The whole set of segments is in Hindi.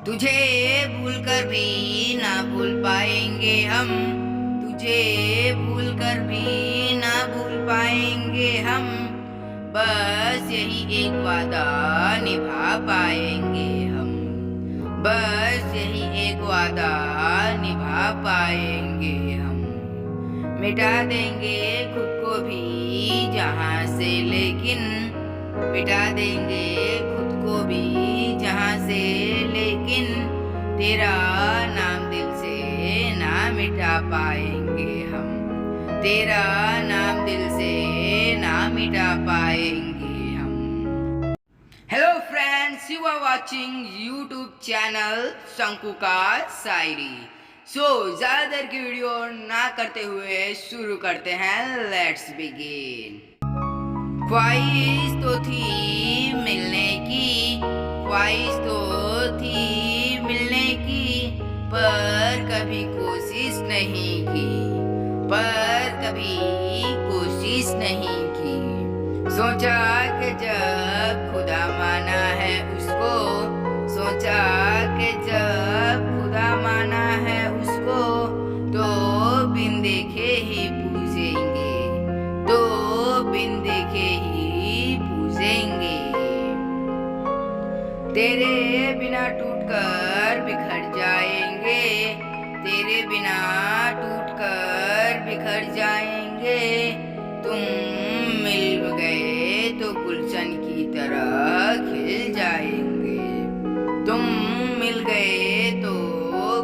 तुझे भूल कर भी ना भूल पाएंगे हम, तुझे भूल कर भी ना भूल पाएंगे हम। बस यही एक वादा निभा पाएंगे हम, बस यही एक वादा निभा पाएंगे हम। मिटा देंगे खुद को भी जहाँ से, लेकिन मिटा देंगे खुद को भी जहाँ से, लेकिन तेरा नाम दिल से ना मिटा पाएंगे हम, तेरा नाम दिल से ना मिटा पाएंगे हम। Hello friends, you are watching YouTube channel Shanku का शायरी। सो ज़्यादा देर की वीडियो ना करते हुए शुरू करते हैं। Let's begin. ख्वाहिश तो थी मिलने की, ख्वाहिश तो थी मिलने की, पर कभी कोशिश नहीं की, पर कभी कोशिश नहीं की। सोचा कि जब खुदा माना है उसको, सोचा कि जब खुदा माना है उसको, तो बिन देखे ही पूजेंगे, तो बिन देखे ही पूजेंगे। तेरे बिना टूटकर बिखर जाएंगे, तेरे बिना टूटकर बिखर जाएंगे। तुम मिल गए तो गुलशन की तरह खिल जाएंगे, तुम मिल गए तो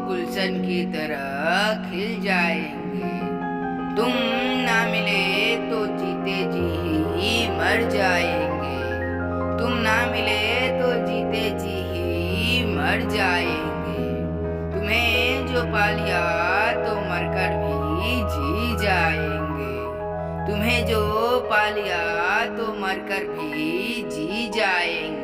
गुलशन की तरह खिल जाएंगे। तुम ना मिले तो जीते जी ही मर जाएंगे, तुम ना मिले तो जीते जी ही मर जाएंगे। तुम्हें जो पा लिया तो मरकर भी जी जाएंगे, तुम्हें जो पा लिया तो मरकर भी जी जाएंगे।